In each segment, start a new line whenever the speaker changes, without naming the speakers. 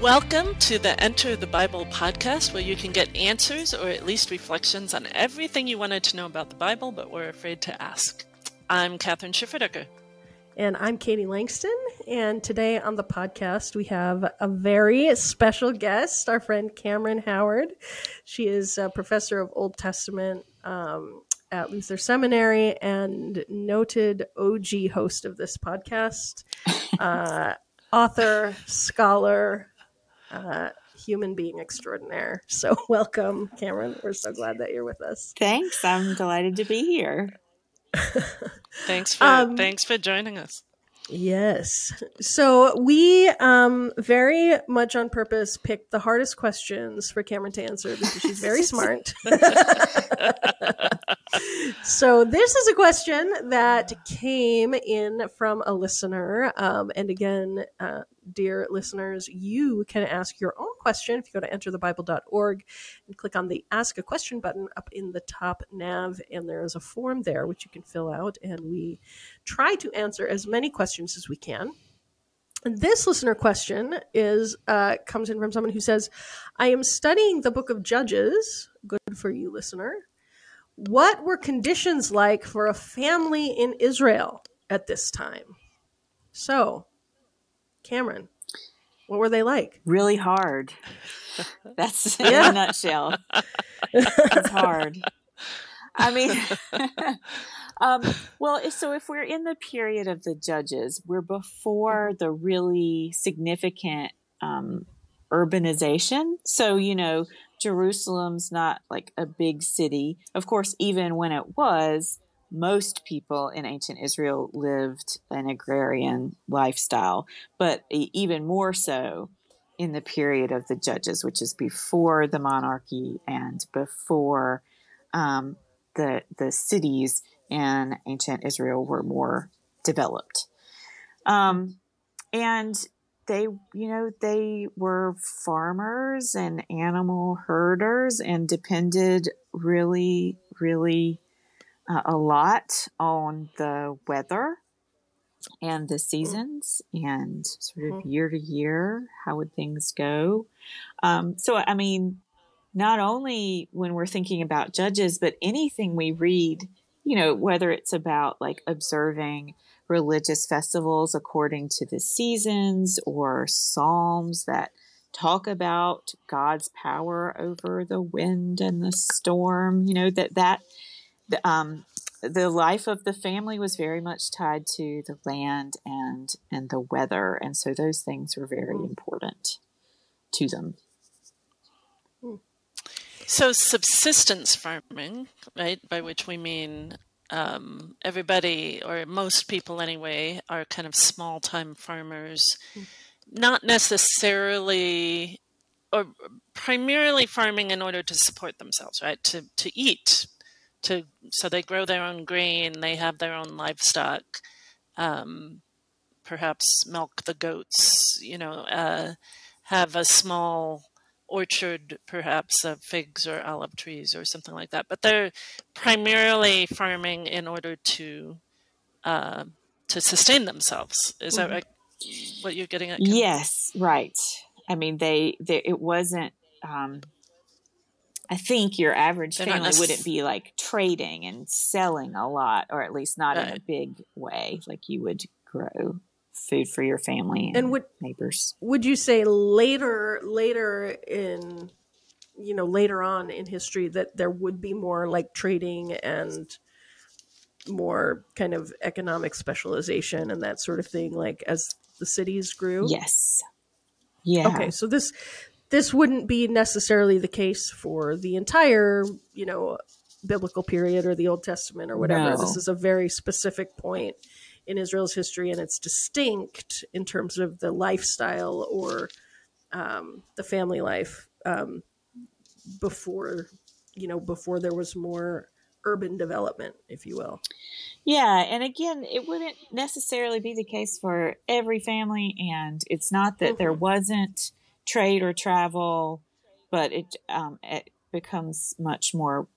Welcome to the Enter the Bible podcast, where you can get answers or at least reflections on everything you wanted to know about the Bible but were afraid to ask. I'm Kathryn Schifferdecker.
And I'm Katie Langston. And today on the podcast, we have a very special guest, our friend Kathryn Howard. She is a professor of Old Testament at Luther Seminary and noted OG host of this podcast, author, scholar, human being extraordinaire. So welcome, Kathryn. We're so glad that you're with us.
Thanks. I'm delighted to be here.
Thanks for joining us.
Yes. So we very much on purpose picked the hardest questions for Kathryn to answer because she's very smart. So this is a question that came in from a listener. And again, dear listeners, you can ask your own question if you go to enterthebible.org and click on the Ask a Question button up in the top nav. And there is a form there which you can fill out. And we try to answer as many questions as we can. And this listener question comes in from someone who says, I am studying the book of Judges. Good for you, listener. What were conditions like for a family in Israel at this time? So, Kathryn, what were they like?
Really hard. That's in a nutshell. It's hard. I mean, so if we're in the period of the Judges, we're before the really significant urbanization. So, Jerusalem's not like a big city. Of course, even when it was, most people in ancient Israel lived an agrarian lifestyle, but even more so in the period of the Judges, which is before the monarchy and before the cities in ancient Israel were more developed. And they were farmers and animal herders and depended really, really a lot on the weather and the seasons and sort of year to year, how would things go? Not only when we're thinking about Judges, but anything we read, whether it's about like observing religious festivals according to the seasons or psalms that talk about God's power over the wind and the storm, the life of the family was very much tied to the land and the weather. And so those things were very important to them.
So subsistence farming, right, by which we mean everybody, or most people anyway, are kind of small-time farmers, not necessarily, or primarily farming in order to support themselves, right, to eat. So they grow their own grain, they have their own livestock, perhaps milk the goats, have a small orchard, perhaps of figs or olive trees or something like that. But they're primarily farming in order to sustain themselves. Is that right? What you're getting at? Kim?
Yes, right. I mean, it wasn't. I think your average family wouldn't be like trading and selling a lot, or at least not in a big way. Like you would grow food for your family and neighbors.
Would you say later on in history that there would be more like trading and more kind of economic specialization and that sort of thing, like as the cities grew?
Yes. Yeah.
Okay, so this wouldn't be necessarily the case for the entire, biblical period or the Old Testament or whatever. No. This is a very specific point in Israel's history, and it's distinct in terms of the lifestyle or the family life before there was more urban development, if you will.
Yeah, and again, it wouldn't necessarily be the case for every family, and it's not that there wasn't trade or travel, but it becomes much more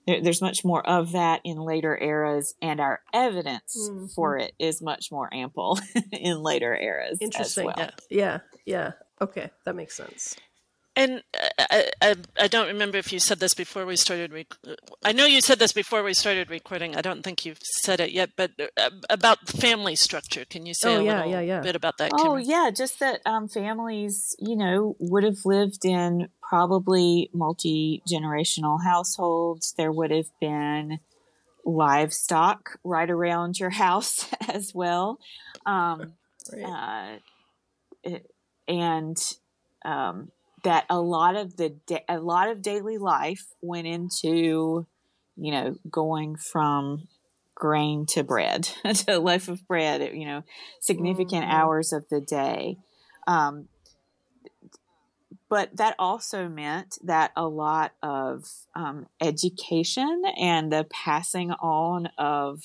there's much more of that in later eras, and our evidence for it is much more ample in later eras as well.
Yeah. Okay, that makes sense.
And I don't remember if you said this before we started. I know you said this before we started recording. I don't think you've said it yet, but about family structure. Can you say a little bit about that?
Oh, yeah. Just that families, would have lived in probably multi-generational households. There would have been livestock right around your house as well.
Right.
That a lot of daily life went into, going from grain to bread, to a loaf of bread, significant hours of the day. But that also meant that a lot of education and the passing on of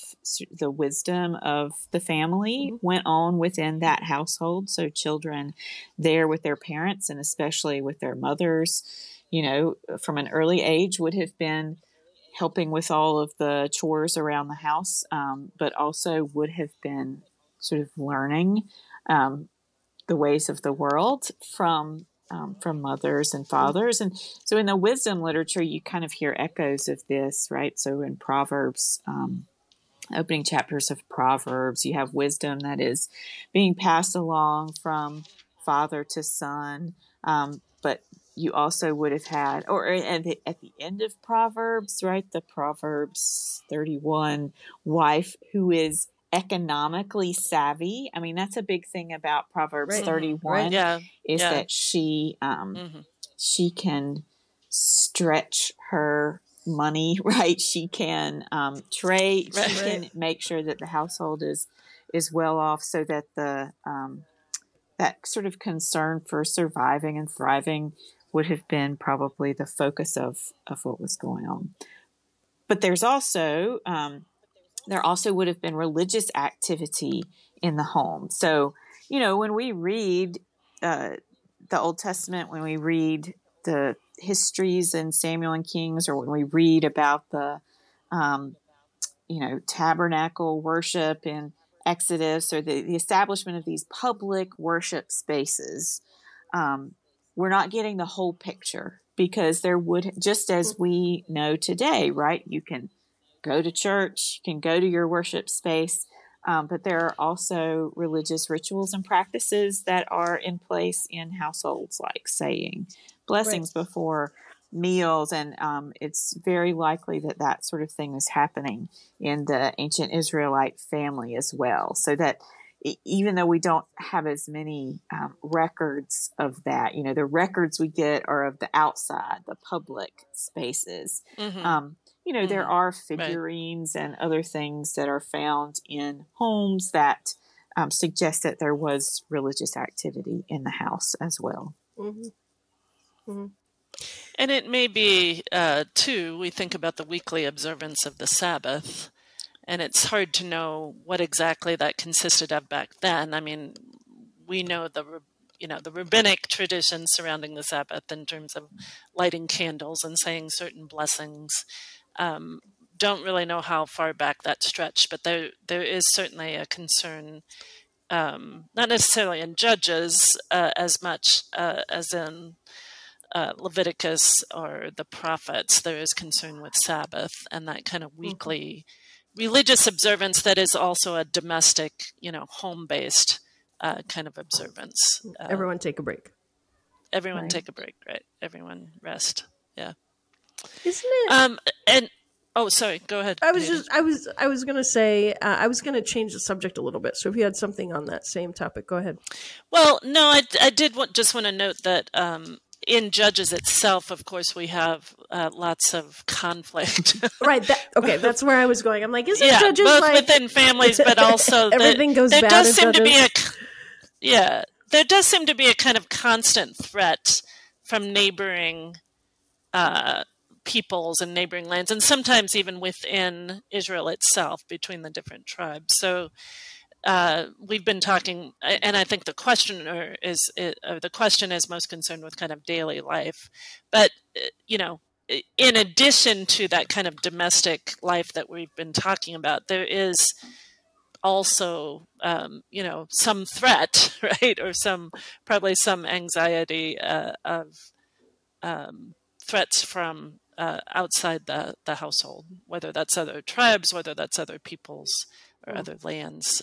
the wisdom of the family went on within that household. So children there with their parents, and especially with their mothers, from an early age would have been helping with all of the chores around the house, but also would have been sort of learning the ways of the world from mothers and fathers. And so in the wisdom literature, you kind of hear echoes of this, right? So in Proverbs, opening chapters of Proverbs, you have wisdom that is being passed along from father to son. But you also would have had, or at the end of Proverbs, right? The Proverbs 31 wife who is economically savvy. I mean, that's a big thing about Proverbs 31 is that she can stretch her money, right? She can trade, she can make sure that the household is well off, so that the that sort of concern for surviving and thriving would have been probably the focus of what was going on. But there's also there also would have been religious activity in the home. So, when we read the Old Testament, when we read the histories in Samuel and Kings, or when we read about the, tabernacle worship in Exodus, or the establishment of these public worship spaces, we're not getting the whole picture, because there would, just as we know today, right? You can go to church, you can go to your worship space, but there are also religious rituals and practices that are in place in households, like saying blessings before meals. And it's very likely that sort of thing is happening in the ancient Israelite family as well. So that even though we don't have as many records of that, the records we get are of the outside, the public spaces. There are figurines and other things that are found in homes that suggest that there was religious activity in the house as well.
And it may be, too, we think about the weekly observance of the Sabbath, and it's hard to know what exactly that consisted of back then. I mean, we know the rabbinic tradition surrounding the Sabbath in terms of lighting candles and saying certain blessings. Don't really know how far back that stretched, but there is certainly a concern, not necessarily in Judges as much as in Leviticus or the prophets. There is concern with Sabbath and that kind of weekly religious observance that is also a domestic, home-based kind of observance.
Everyone take a break.
Everyone take a break, right? Everyone rest. Yeah.
Isn't it?
And oh, sorry. Go ahead.
I was going to say, I was going to change the subject a little bit. So if you had something on that same topic, go ahead.
Well, no, I did just want to note that in Judges itself, of course, we have lots of conflict.
Right. Okay, that's where I was going. I'm like, isn't Judges
both
like
within families, but also
everything goes bad? There does
seem to be a kind of constant threat from neighboring peoples and neighboring lands, and sometimes even within Israel itself, between the different tribes. So we've been talking, and I think the question is most concerned with kind of daily life. But in addition to that kind of domestic life that we've been talking about, there is also, some threat, right? Or probably some anxiety of threats from outside the household, whether that's other tribes, whether that's other peoples or other lands.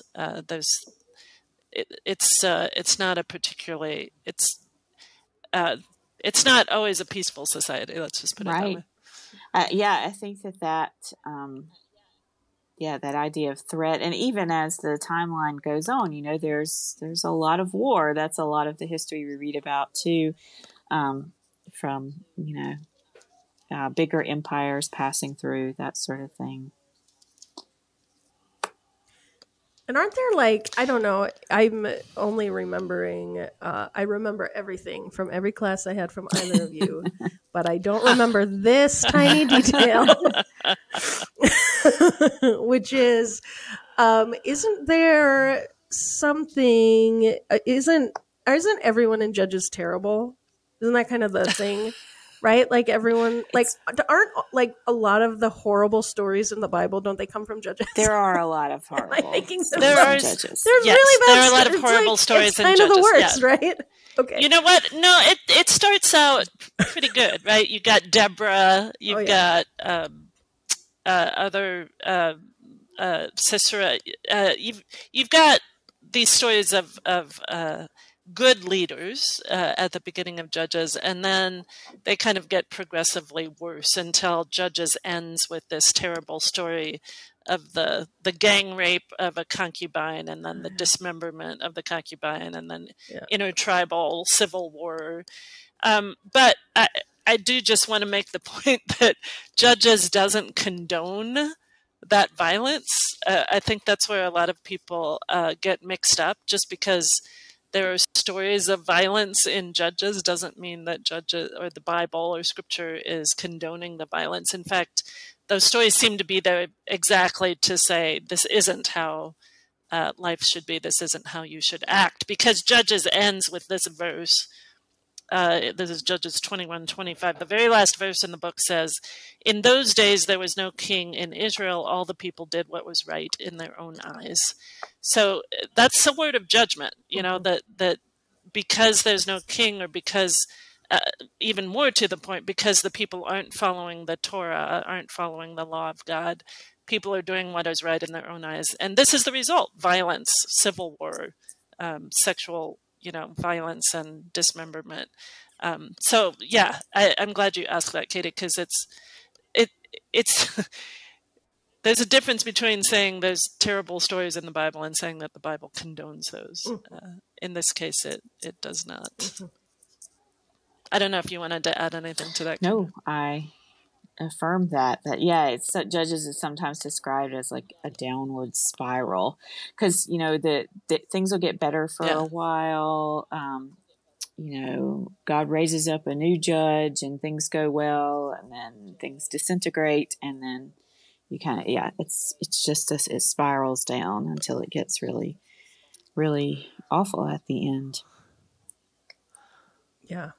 It's not a particularly, it's not always a peaceful society. Let's just put it that way.
I think that that idea of threat, and even as the timeline goes on, there's a lot of war. That's a lot of the history we read about too, from bigger empires passing through, that sort of thing.
And aren't there I don't know, I'm only remembering, I remember everything from every class I had from either of you, but I don't remember this tiny detail, which is, isn't there something, isn't everyone in Judges terrible? Isn't that kind of the thing? Right? Like everyone, aren't a lot of the horrible stories in the Bible, don't they come from Judges?
There are a lot of horrible stories in Judges.
There's really bad,
there are a lot of horrible stories in Judges.
It's kind of the worst, right? Okay.
You know what? No, it starts out pretty good, right? You've got Deborah, you've got other Sisera. You've got these stories of good leaders at the beginning of Judges, and then they kind of get progressively worse until Judges ends with this terrible story of the gang rape of a concubine, and then the dismemberment of the concubine, and then intertribal civil war. But I do just want to make the point that Judges doesn't condone that violence. I think that's where a lot of people get mixed up. Just because there are stories of violence in Judges doesn't mean that Judges or the Bible or Scripture is condoning the violence. In fact, those stories seem to be there exactly to say this isn't how life should be. This isn't how you should act. Because Judges ends with this verse. This is Judges 21:25. The very last verse in the book says, "In those days there was no king in Israel. All the people did what was right in their own eyes." So that's a word of judgment, that because there's no king, or because, even more to the point, because the people aren't following the Torah, aren't following the law of God, people are doing what is right in their own eyes. And this is the result: violence, civil war, sexual violence and dismemberment. So yeah, I'm glad you asked that, Katie, because it's there's a difference between saying there's terrible stories in the Bible and saying that the Bible condones those. In this case, it does not. I don't know if you wanted to add anything to that.
No, I affirm that Judges is sometimes described as like a downward spiral, because the things will get better for a while. God raises up a new judge and things go well, and then things disintegrate, and then you kind of it's just it spirals down until it gets really, really awful at the end.
Yeah.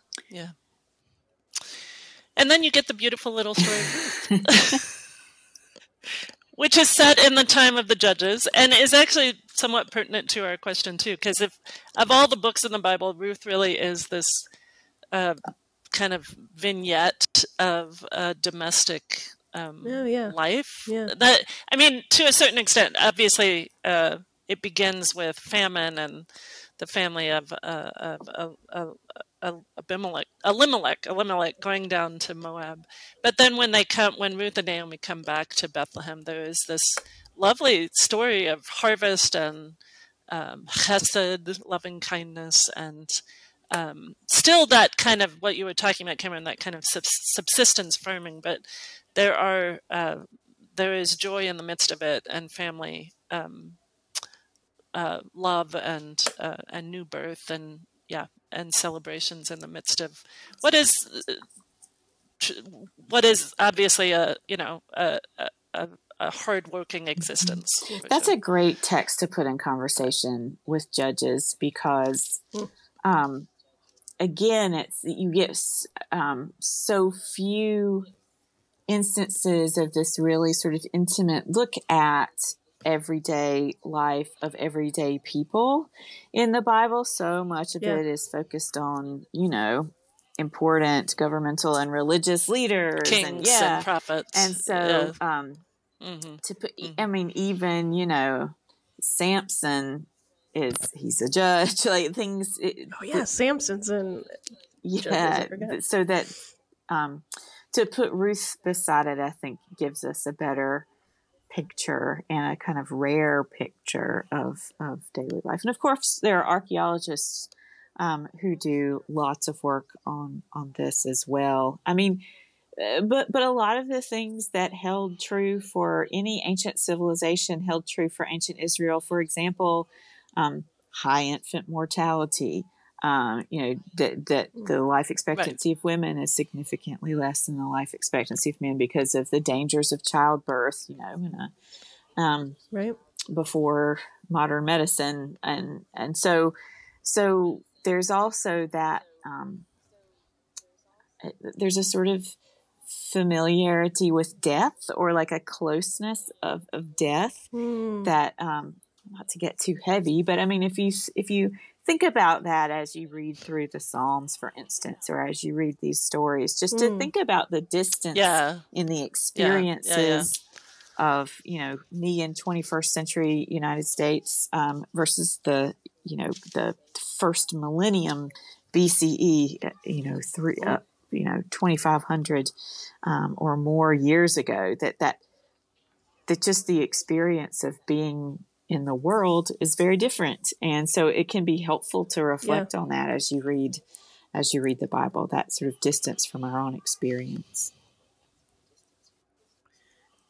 And then you get the beautiful little story of Ruth, which is set in the time of the Judges, and is actually somewhat pertinent to our question too, because of all the books in the Bible, Ruth really is this kind of vignette of domestic life. That, I mean, to a certain extent, obviously, it begins with famine and the family of Elimelech going down to Moab. But then when Ruth and Naomi come back to Bethlehem, there is this lovely story of harvest and chesed, loving kindness, and still that kind of what you were talking about, Cameron, that kind of subsistence farming. But there is joy in the midst of it, and family love and new birth, and celebrations in the midst of what is obviously a hardworking existence.
That's a great text to put in conversation with Judges, because again, you get so few instances of this really sort of intimate look at everyday life of everyday people in the Bible. So much of it is focused on, important governmental and religious leaders,
kings and prophets.
And so, to put, I mean, even, Samson he's a judge, like things.
Samson's in.
So that, to put Ruth beside it, I think gives us a better picture and a kind of rare picture of daily life. And of course, there are archaeologists who do lots of work on this as well. I mean, but a lot of the things that held true for any ancient civilization held true for ancient Israel. For example, high infant mortality. That the life expectancy of women is significantly less than the life expectancy of men because of the dangers of childbirth, before modern medicine. And so there's also that, there's a sort of familiarity with death, or like a closeness of death that, not to get too heavy, but I mean, if you think about that as you read through the Psalms, for instance, or as you read these stories, just to think about the distance in the experiences of, me in 21st century United States versus the first millennium BCE, 2,500 or more years ago, that just the experience of being in the world is very different. And so it can be helpful to reflect on that as you read the Bible, that sort of distance from our own experience.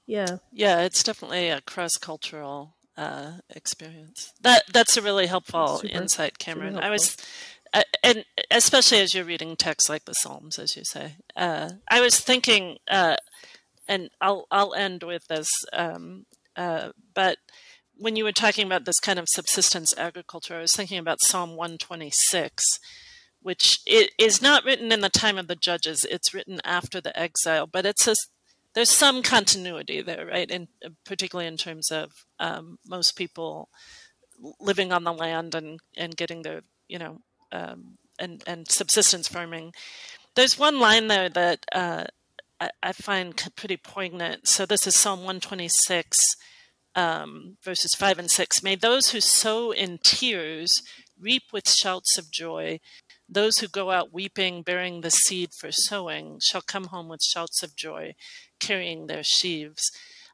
Yeah,
it's definitely a cross-cultural experience. That's a really helpful insight, Cameron. I was, and especially as you're reading texts like the Psalms, as you say, I was thinking, and I'll end with this, but when you were talking about this kind of subsistence agriculture, I was thinking about Psalm 126, which is not written in the time of the judges. It's written after the exile, but there's some continuity there, right? And particularly in terms of most people living on the land and getting their, and subsistence farming. There's one line there that I find pretty poignant. So this is Psalm 126, verses 5 and 6. May those who sow in tears reap with shouts of joy. Those who go out weeping, bearing the seed for sowing, shall come home with shouts of joy, carrying their sheaves.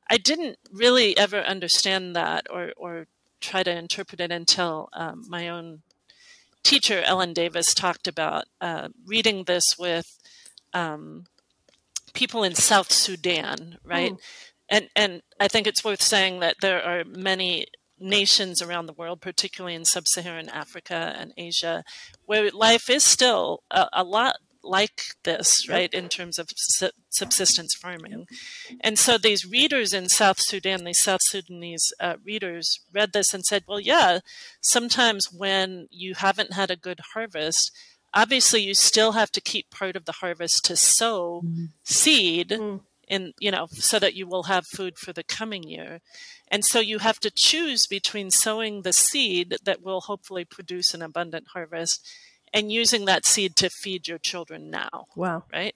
I didn't really ever understand that or try to interpret it until my own teacher, Ellen Davis, talked about reading this with people in South Sudan, right? And I think it's worth saying that there are many nations around the world, particularly in sub-Saharan Africa and Asia, where life is still a lot like this, right, in terms of subsistence farming. And so these readers in South Sudan, these South Sudanese readers read this and said, well, yeah, sometimes when you haven't had a good harvest, obviously you still have to keep part of the harvest to sow seed in, so that you will have food for the coming year. And so you have to choose between sowing the seed that will hopefully produce an abundant harvest and using that seed to feed your children now.
Wow.
Right?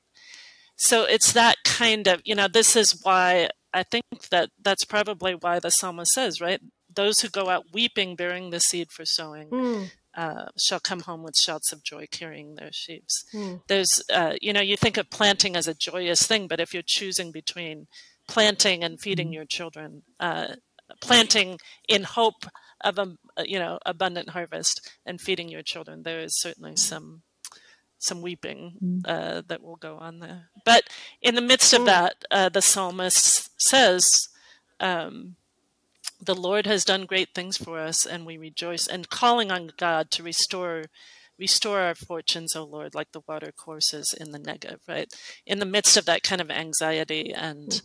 So it's that kind of, this is why I think that's probably why the psalmist says, right? Those who go out weeping, bearing the seed for sowing, shall come home with shouts of joy, carrying their sheaves. There's, you think of planting as a joyous thing, but if you're choosing between planting and feeding your children, planting in hope of abundant harvest and feeding your children, there is certainly some weeping that will go on there. But in the midst of that, the psalmist says, the Lord has done great things for us, and we rejoice, and calling on God to restore our fortunes, O Lord, like the water courses in the Negev, right? In the midst of that kind of anxiety and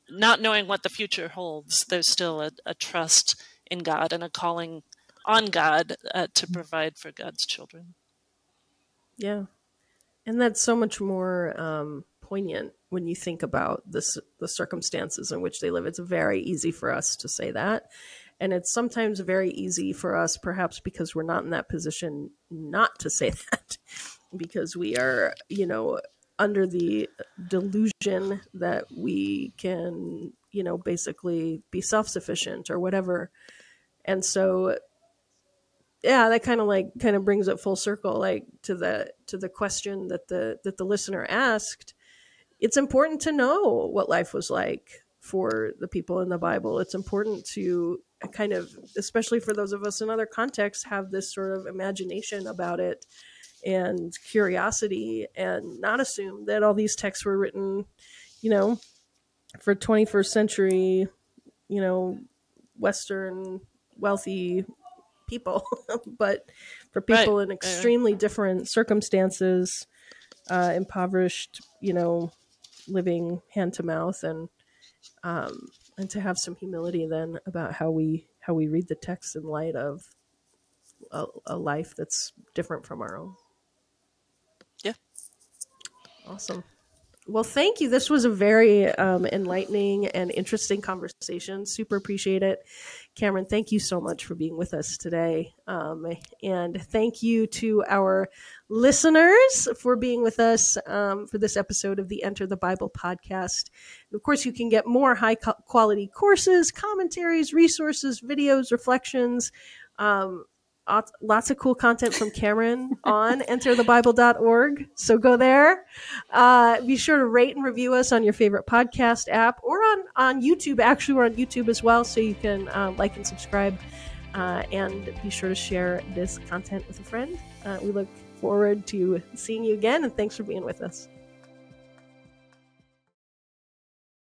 not knowing what the future holds, there's still a trust in God and a calling on God to provide for God's children.
Yeah. And that's so much more poignant when you think about the circumstances in which they live. It's very easy for us to say that. And it's sometimes very easy for us, perhaps because we're not in that position, not to say that, because we are, under the delusion that we can, basically be self-sufficient or whatever. And so, yeah, that kind of brings it full circle, like to the question that the listener asked. It's important to know what life was like for the people in the Bible. It's important to kind of, especially for those of us in other contexts, have this sort of imagination about it and curiosity, and not assume that all these texts were written, for 21st century, Western wealthy people, but for people in extremely different circumstances, impoverished, living hand to mouth, and to have some humility then about how we read the text in light of a life that's different from our own.
Yeah.
Awesome. Well, thank you. This was a very enlightening and interesting conversation. Super appreciate it. Kathryn, thank you so much for being with us today. And thank you to our listeners for being with us for this episode of the Enter the Bible podcast. And of course, you can get more high quality courses, commentaries, resources, videos, reflections, lots of cool content from Kathryn on enterthebible.org. So go there. Be sure to rate and review us on your favorite podcast app, or on YouTube. Actually, we're on YouTube as well, so you can like and subscribe. And be sure to share this content with a friend. We look forward to seeing you again, and thanks for being with us.